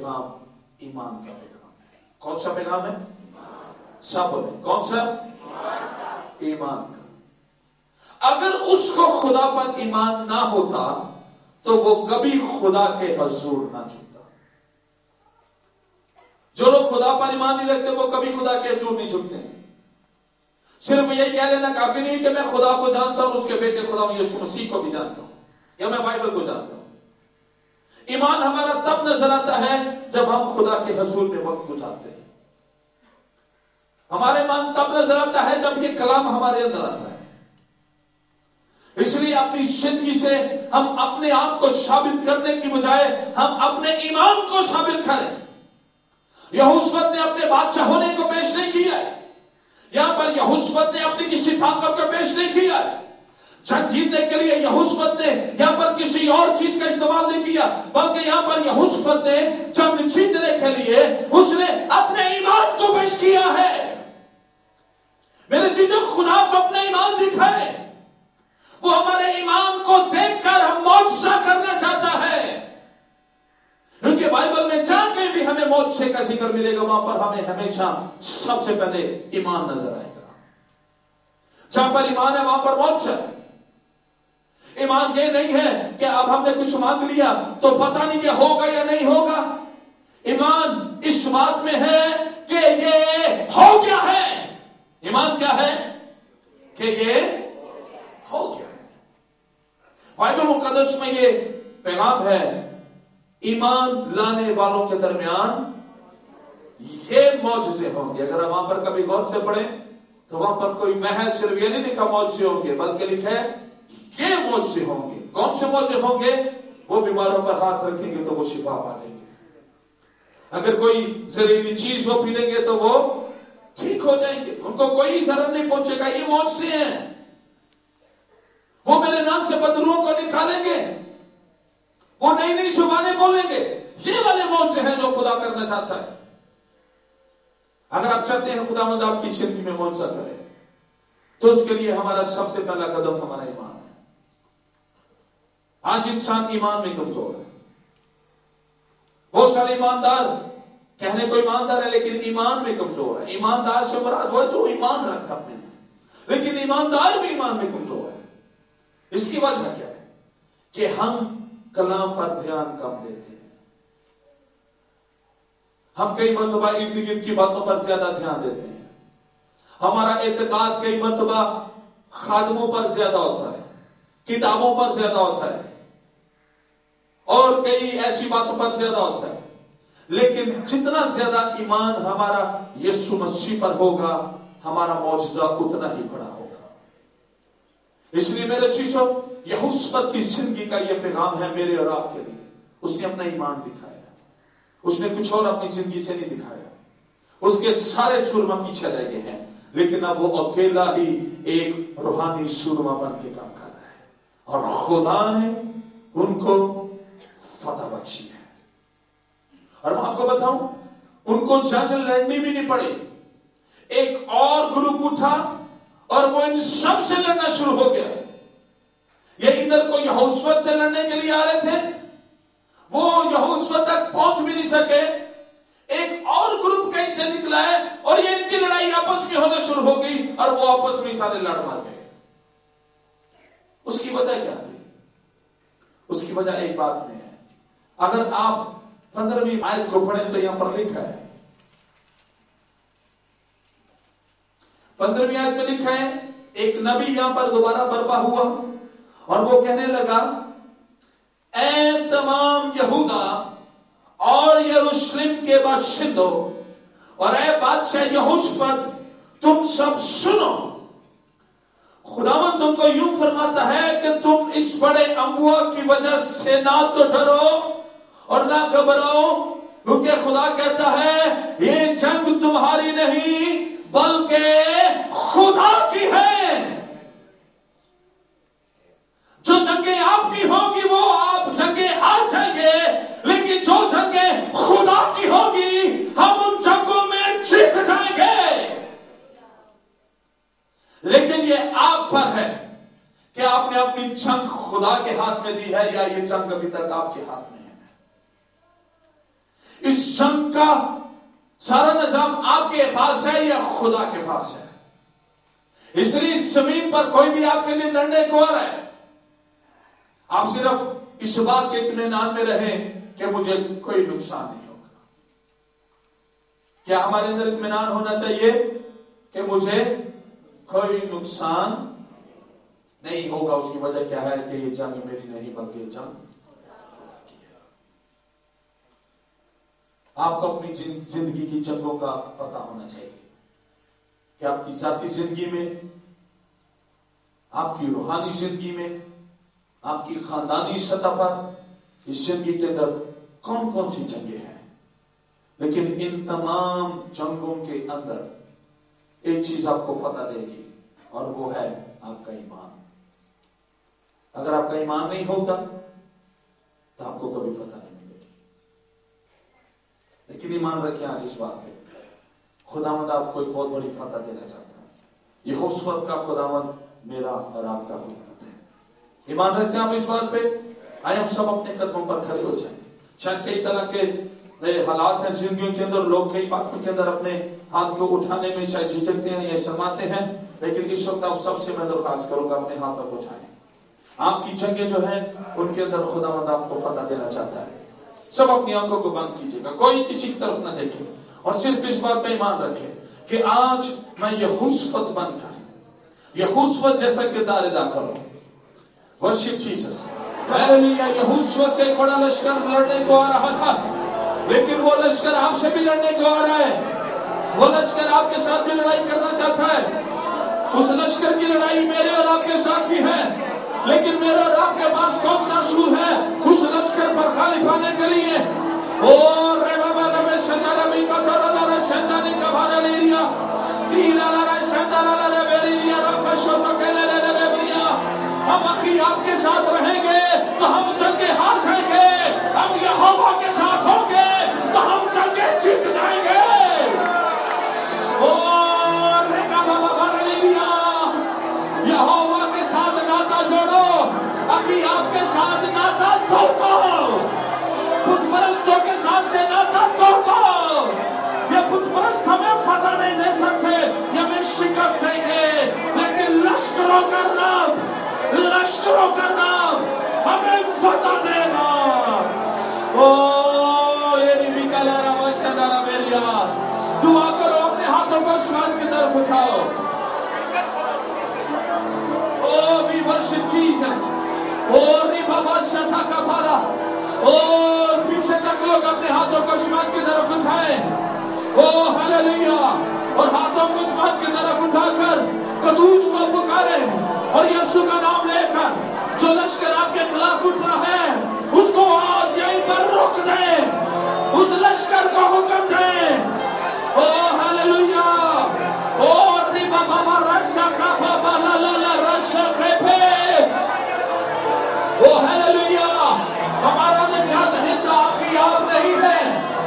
پیغام ایمان کا پیغام ہے. کون سا پیغام ہے؟ سب بولے کون سا؟ ایمان کا. اگر اس کو خدا پر ایمان نہ ہوتا تو وہ کبھی خدا کے حضور نہ جھکتا. جو لوگ خدا پر ایمان نہیں رکھتے وہ کبھی خدا کے حضور نہیں جھکتے. صرف یہی کہہ لینا کافی نہیں کہ میں خدا کو جانتا ہوں، اس کے بیٹے خدا یسوع مسیح کو بھی جانتا ہوں، یا میں بائبل کو جانتا ہوں. ایمان ہمارا تب نظر آتا ہے جب ہم خدا کے حضور میں وقت گزارتے ہیں. ہمارا ایمان تب نظر آتا ہے جب یہ کلام ہمارے اندر آتا ہے. اس لیے اپنی زندگی سے ہم اپنے آپ کو ثابت کرنے کی بجائے ہم اپنے ایمان کو ثابت کریں. یہوشافت نے اپنے بادشاہ ہونے کو پیش نہیں کیا ہے. یہاں پر یہوشافت نے اپنی کسی طاقت کو پیش نہیں کیا ہے. جنگ جیتنے کے لیے یہوشافت نے یہاں پر کسی اور چیز کا استعمال نہیں کیا، بلکہ یہاں پر یہوشافت نے جنگ جیتنے کے لیے اس نے اپنے ایمان کو پیش کیا ہے. میرے چیزوں خدا کو اپنا ایمان دکھائے. وہ ہمارے ایمان کو دیکھ کر ہم معجزہ کرنا چاہتا ہے. کیونکہ بائبل میں جہاں کہیں بھی ہمیں معجزے کا ذکر ملے گا وہاں پر ہمیں ہمیشہ سب سے پہلے ایمان نظر آئے گا. جہاں پر ایمان ہے وہاں پر معجزہ ہے. ایمان یہ نہیں ہے کہ اب ہم نے کچھ مانگ لیا تو پتہ نہیں یہ ہوگا یا نہیں ہوگا. ایمان اس بات میں ہے کہ یہ ہو گیا ہے. ایمان کیا ہے؟ کہ یہ ہو گیا ہے. بائبل مقدس میں یہ پیغام ہے، ایمان لانے والوں کے درمیان یہ معجزے ہوں گے. اگر ہم وہاں پر کبھی غور سے پڑھیں تو وہاں پر کوئی محض صرف یہ نہیں لکھا معجزے ہوں گے، بلکہ لکھا ہے یہ معجزے ہوں گے. کون سے معجزے ہوں گے؟ وہ بیماروں پر ہاتھ رکھیں گے تو وہ شفا پا لیں گے. اگر کوئی زہریلی چیز وہ پی لیں گے تو وہ ٹھیک ہو جائیں گے، ان کو کوئی ضرر نہیں پہنچے گا. یہ معجزے ہیں. وہ میرے نام سے بدروحوں کو نکالیں گے، وہ نئی نئی زبانیں بولیں گے. یہ والے معجزے ہیں جو خدا کرنا چاہتا ہے. اگر آپ چاہتے ہیں خداوند آپ کی زندگی میں معجزہ کرے تو اس کے لیے ہمارا سب سے پہلا قدم ہمارا ایمان ہے. آج انسان ایمان میں کمزور ہے. بہت سارے ایماندار کہنے کو ایماندار ہے لیکن ایمان میں کمزور ہے. ایماندار سے مراد وہ جو ایمان رکھتا اپنے اندر، لیکن ایماندار بھی ایمان میں کمزور ہے. اس کی وجہ کیا ہے؟ کہ ہم کلام پر دھیان کم دیتے ہیں. ہم کئی مرتبہ ارد گرد کی باتوں پر زیادہ دھیان دیتے ہیں. ہمارا اعتقاد کئی مرتبہ خادموں پر زیادہ ہوتا ہے، کتابوں پر زیادہ ہوتا ہے، اور کئی ایسی باتوں پر زیادہ ہوتا ہے. لیکن جتنا زیادہ ایمان ہمارا یسوع مسیح پر ہوگا ہمارا معجزہ اتنا ہی بڑا ہوگا. اس لیے میرے شیشو یہوشافت کی زندگی کا یہ پیغام ہے میرے اور آپ کے لیے. اس نے اپنا ایمان دکھایا. اس نے کچھ اور اپنی زندگی سے نہیں دکھایا. اس کے سارے سورما پیچھے رہ گئے ہیں لیکن اب وہ اکیلا ہی ایک روحانی سورما بن کے کام کر رہا ہے اور خدا نے ان کو فتح بخشی ہے. اور میں آپ کو بتاؤں ان کو جنگ لڑنی بھی نہیں پڑی. ایک اور گروپ اٹھا اور وہ ان سب سے لڑنا شروع ہو گیا. یہ ادھر کو یہوشافت سے لڑنے کے لیے آ رہے تھے، وہ یہوشافت تک پہنچ بھی نہیں سکے. ایک اور گروپ کہیں سے نکلا ہے اور یہ ان کی لڑائی آپس میں ہونا شروع ہو گئی اور وہ آپس میں سارے لڑ مار گئے. اس کی وجہ کیا تھی؟ اس کی وجہ ایک بات میں ہے. اگر آپ 15ویں آیت کو پڑھیں تو یہاں پر لکھا ہے، 15ویں آیت میں لکھا ہے ایک نبی یہاں پر دوبارہ برپا ہوا اور وہ کہنے لگا، اے تمام یہودا اور یروشلم کے باشندوں اور اے بادشاہ یہوشافت تم سب سنو. خداوند تم کو یوں فرماتا ہے کہ تم اس بڑے انبوہ کی وجہ سے نہ تو ڈرو اور نہ گھبراؤ، کیونکہ خدا کہتا ہے یہ جنگ تمہاری نہیں بلکہ خدا کی ہے. جو جنگیں آپ کی ہوں گی وہ آپ جنگیں ہار جائیں گے، لیکن جو جنگیں خدا کی ہوگی ہم ان جنگوں میں جیت جائیں گے. لیکن یہ آپ پر ہے کہ آپ نے اپنی جنگ خدا کے ہاتھ میں دی ہے یا یہ جنگ ابھی تک آپ کے ہاتھ میں ہے. اس اس جنگ کا سارا نظام آپ کے پاس ہے یا خدا کے پاس ہے؟ اس لیے زمین پر کوئی بھی آپ کے لیے لڑنے کو آ رہا ہے، آپ صرف اس بات کے اطمینان میں رہیں کہ مجھے کوئی نقصان نہیں ہوگا۔ کیا ہمارے اندر اطمینان ہونا چاہیے کہ مجھے کوئی نقصان نہیں ہوگا؟ اس کی وجہ کیا ہے کہ یہ جنگ میری نہیں بلکہ جنگ خدا کی ہے۔ آپ کو اپنی زندگی کی جنگوں کا پتہ ہونا چاہیے کہ آپ کی ذاتی زندگی میں، آپ کی روحانی زندگی میں، آپ کی خاندانی سطح پر اس زندگی کے اندر کون کون سی جنگیں ہیں۔ لیکن ان تمام جنگوں کے اندر ایک چیز آپ کو فتح دے گی، اور وہ ہے آپ کا ایمان۔ اگر آپ کا ایمان نہیں ہوگا تو آپ کو کبھی فتح نہیں ملے گی۔ لیکن ایمان رکھیں آج اس بات پہ، خداوند آپ کو ایک بہت بڑی فتح دینا چاہتا ہے۔ یہ اس وقت کا خداوند میرا اور آپ کا خداوند ہے۔ ایمان رکھتے ہیں ہم اس بات پہ؟ آئے ہم سب اپنے قدموں پر کھڑے ہو جائیں۔ شاید کئی طرح کے نئے حالات ہیں زندگیوں کے اندر، لوگ کئی باتوں کے اندر اپنے ہاتھ کو اٹھانے میں شاید جھجکتے ہیں یا شرماتے ہیں، لیکن اس وقت آپ سب سے میں درخواست کروں گا اپنے ہاتھوں کو اٹھائیں۔ آپ کی جنگیں جو ہیں ان کے اندر خداوند آپ کو فتح دینا چاہتا ہے۔ سب اپنی آنکھوں کو بند کیجیے گا، کوئی کسی کی طرف نہ دیکھے، اور صرف اس بات پہ ایمان رکھے کہ آج میں یہوشفت بن کر یہوشفت جیسا کردار ادا کروں۔ Worship Jesus. ہاللیلویا۔ یہوشفت سے ایک بڑا لشکر لڑنے کو آ رہا تھا، لیکن وہ لشکر آپ سے بھی لڑنے کو آ رہا ہے۔ وہ لشکر آپ کے ساتھ بھی لڑائی کرنا چاہتا ہے۔ اس لشکر کی لڑائی میرے اور آپ کے ساتھ بھی ہے، لیکن میرے اور آپ کے پاس کون سا اصول ہے اس لشکر پر غالب آنے کے لیے؟ اور رے بابا رے شندارا بھی کا تارا لا شندانی کا بھارا لے لیا، تیرا لا شندارا لا بیری لیا رخشو تو کے لے لے بریا۔ ہم اخی آپ کے ساتھ رہیں گے تو ہم جنگیں ہار جائیں گے، ہم یہوہ کے ساتھ ہوں گے تو ہم جنگیں جیت جائیں گے۔ اور رے بابا بھارا لے لیا، یہوہ کے ساتھ ناتا جوڑو، اخی آپ کے ساتھ ناتا توڑ دو، بت پرستوں کے ساتھ سے ناتا توڑ دو۔ یہ بت پرست ہمیں فتح نہیں دے سکتے، یہ ہمیں شکست دیں گے، لیکن لشکروں کا رب ہمیں فتح دے گا۔ اوہ لیری بکالا ربا شندارا بیریا۔ دعا کرو، اپنے ہاتھوں کو آسمان کی طرف اٹھاؤ۔ Oh, we worship Jesus. Oh, Ribaba Shata Kapara. Oh, پیچھے تک لوگ اپنے ہاتھوں کو آسمان کی طرف اٹھائیں۔ Oh, hallelujah. اور ہاتھوں کو آسمان کی طرف اٹھا کر قدوس کو پکاریں، اور یسوع کا نام لے کر جو لشکر آپ کے خلاف اٹھ رہا ہے اس کو آج یہیں پر روک دیں، اس لشکر کو حکم دیں۔ Oh, hallelujah. Oh, Ribaba Rasha Kapaba la la la Rasha Kepe. Oh, hallelujah. ہمارا نجات دہندہ آخری آپ نہیں ہے،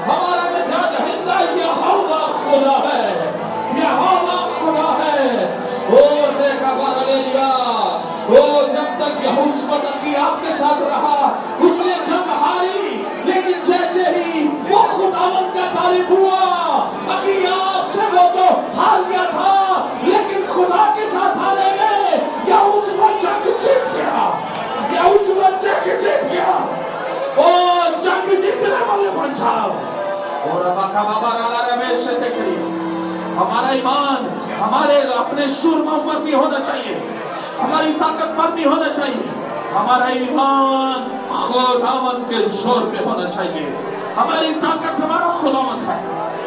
ہمارا نجات دہندہ یہوہ خدا ہے، یہوہ خدا ہے۔ او ریکا بارا لے لیا۔ او جب تک یہوشفت اخی آپ کے ساتھ رہا اس نے جنگ ہاری، لیکن جیسے ہی وہ خداوند کا طالب ہوا، اخی آپ سے وہ تو ہار گیا تھا، لیکن خدا کے ساتھ آنے میں یہوشفت جنگ جیت گیا، یہوشفت جنگ جیت گیا۔ اور جنگ جیتنے والے بن جاؤ۔ اور اب آقا بابا رالا رمیش سے تکری، ہمارا ایمان ہمارے اپنے شورموں پر نہیں ہونا چاہیے، ہماری طاقت پر نہیں ہونا چاہیے، ہمارا ایمان خداوند کے زور پہ ہونا چاہیے۔ ہماری طاقت ہمارا خداوند ہے،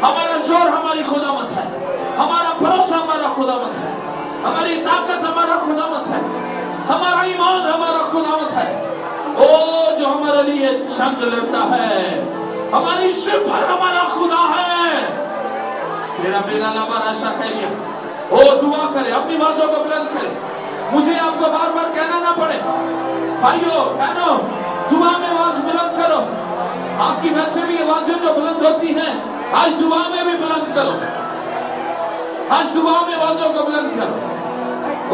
ہمارا زور ہماری خداوند ہے، ہمارا بھروسہ ہمارا خداوند ہے، ہماری طاقت ہمارا خداوند ہے، ہمارا ایمان ہمارا خداوند ہے۔ او جو ہمارے لیے جنگ لڑتا ہے، ہماری شفر ہمارا خدا ہے۔ تیرا میرا لبا رشا خیریہ۔ او دعا کرے، اپنی بازوں کو بلند کرے، مجھے آپ کو بار بار کہنا نہ پڑے۔ بھائیو بہنو، دعا میں آواز بلند کرو۔ آپ کی ویسے بھی آوازیں جو بلند ہوتی ہیں، آج دعا میں بھی بلند کرو، آج دعا میں آوازوں کو بلند کرو۔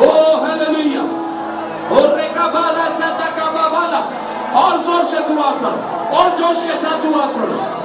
او ہاللیلویا۔ اور ریکا بارا ساتا کا بابالا، اور زور سے دعا کرو، اور جوش کے ساتھ دعا کرو۔